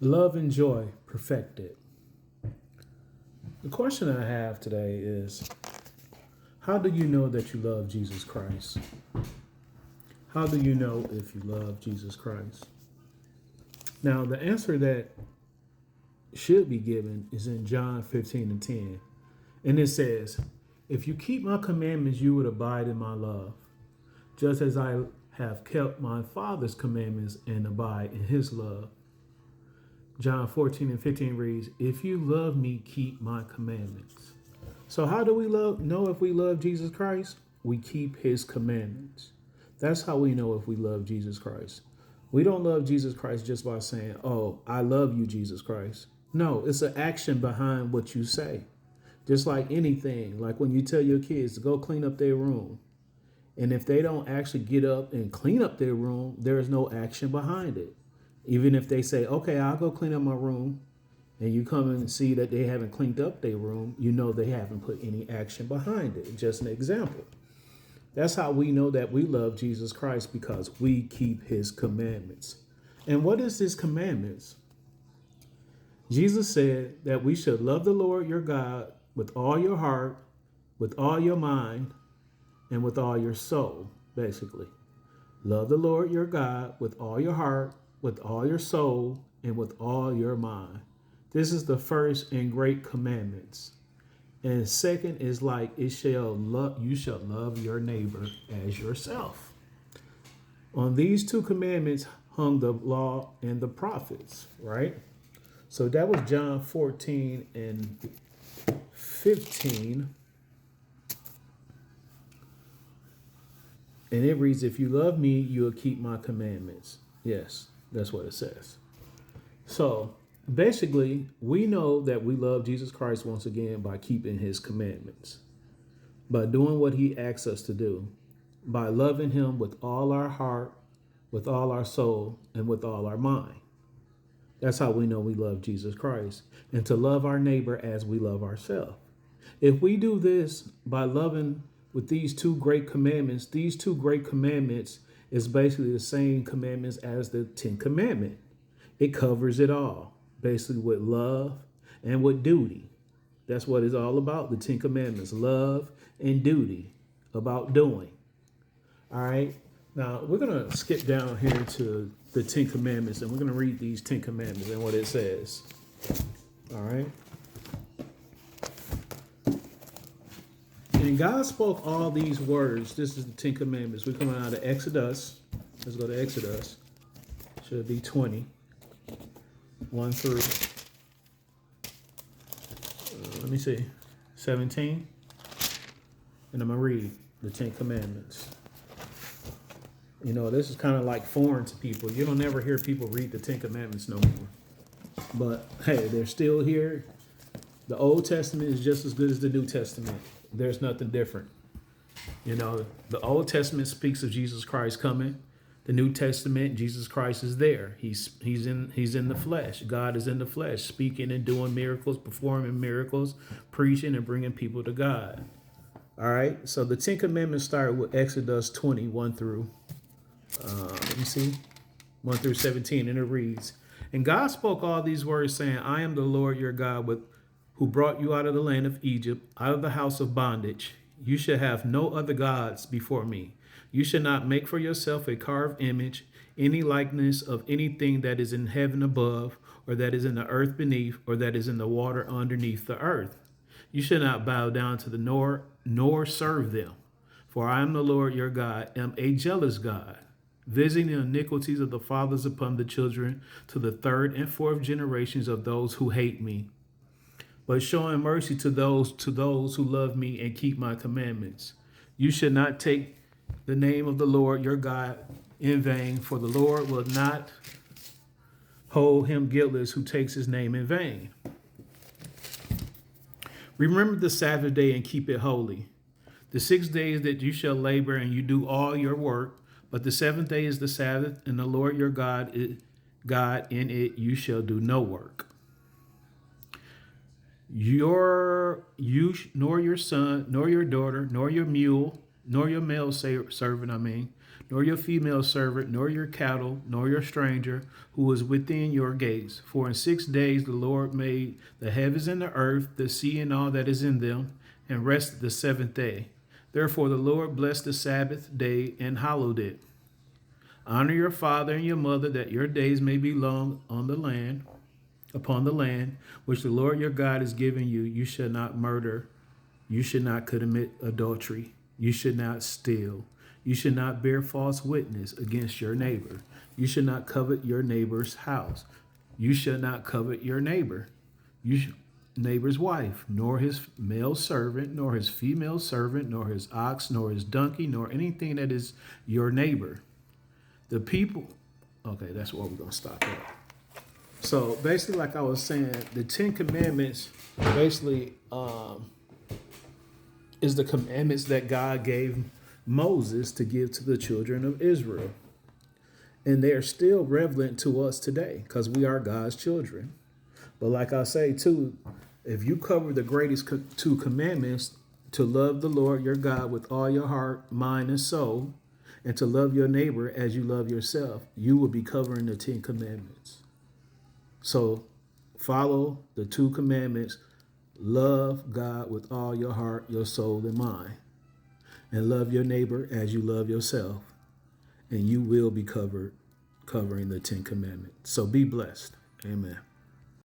Love and joy perfected. The question I have today is, how do you know that you love Jesus Christ? How do you know if you love Jesus Christ? Now, the answer that should be given is in John 15 and 10. And it says, if you keep my commandments, you would abide in my love, just as I have kept my Father's commandments and abide in his love. John 14 and 15 reads, if you love me, keep my commandments. So how do we know if we love Jesus Christ? We keep his commandments. That's how we know if we love Jesus Christ. We don't love Jesus Christ just by saying, oh, I love you, Jesus Christ. No, it's an action behind what you say. Just like anything, like when you tell your kids to go clean up their room. And if they don't actually get up and clean up their room, there is no action behind it. Even if they say, okay, I'll go clean up my room, and you come and see that they haven't cleaned up their room, you know they haven't put any action behind it. Just an example. That's how we know that we love Jesus Christ, because we keep his commandments. And what is his commandments? Jesus said that we should love the Lord your God with all your heart, with all your mind, and with all your soul, basically. Love the Lord your God with all your heart, with all your soul, and with all your mind. This is the first and great commandments. And second is like you shall love your neighbor as yourself. On these two commandments hung the law and the prophets, right? So that was John 14 and 15. And it reads, if you love me, you'll keep my commandments. Yes, that's what it says. So basically, we know that we love Jesus Christ once again by keeping his commandments, by doing what he asks us to do, by loving him with all our heart, with all our soul, and with all our mind. That's how we know we love Jesus Christ, and to love our neighbor as we love ourselves. If we do this by loving with these two great commandments is basically the same commandments as the 10 Commandments. It covers it all, basically with love and with duty. That's what it's all about, the 10 Commandments, love and duty, about doing. All right. Now, we're going to skip down here to the 10 Commandments, and we're going to read these 10 Commandments and what it says. All right. And God spoke all these words. This is the 10 Commandments. We're coming out of Exodus. Let's go to Exodus. Should be 20. 1 through, let me see, 17. And I'm going to read the 10 Commandments. You know, this is kind of like foreign to people. You don't ever hear people read the 10 Commandments no more. But hey, they're still here. The Old Testament is just as good as the New Testament. There's nothing different. You know, the Old Testament speaks of Jesus Christ coming. The New Testament, Jesus Christ is there. He's in the flesh. God is in the flesh, speaking and doing miracles, performing miracles, preaching and bringing people to God. All right. So the 10 Commandments start with Exodus 21 through, 1 through 17, and it reads, and God spoke all these words, saying, I am the Lord your God, who brought you out of the land of Egypt, out of the house of bondage. You shall have no other gods before me. You shall not make for yourself a carved image, any likeness of anything that is in heaven above, or that is in the earth beneath, or that is in the water underneath the earth. You shall not bow down to the nor serve them. For I am the Lord your God, am a jealous God, visiting the iniquities of the fathers upon the children to the third and fourth generations of those who hate me, but showing mercy to those who love me and keep my commandments. You should not take the name of the Lord your God in vain, for the Lord will not hold him guiltless who takes his name in vain. Remember the Sabbath day and keep it holy. The 6 days that you shall labor and you do all your work, but the seventh day is the Sabbath, and the Lord your God in it you shall do no work. Nor your son, nor your daughter, nor your mule, nor your male servant, nor your female servant, nor your cattle, nor your stranger who is within your gates. For in 6 days the Lord made the heavens and the earth, the sea and all that is in them, and rested the seventh day. Therefore the Lord blessed the Sabbath day and hallowed it. Honor your father and your mother, that your days may be long on the land, upon the land which the Lord your God is giving you. You shall not murder. You should not commit adultery. You should not steal. You should not bear false witness against your neighbor. You should not covet your neighbor's house. You should not covet your neighbor's wife, nor his male servant, nor his female servant, nor his ox, nor his donkey, nor anything that is your neighbor. The people, okay, that's where we're going to stop at. So basically, like I was saying, the 10 Commandments basically is the commandments that God gave Moses to give to the children of Israel. And they are still relevant to us today because we are God's children. But like I say too, if you cover the greatest 2 commandments, to love the Lord your God with all your heart, mind, and soul, and to love your neighbor as you love yourself, you will be covering the 10 commandments. So follow the 2 commandments. Love God with all your heart, your soul, and mind. And love your neighbor as you love yourself. And you will be covering the 10 commandments. So be blessed. Amen.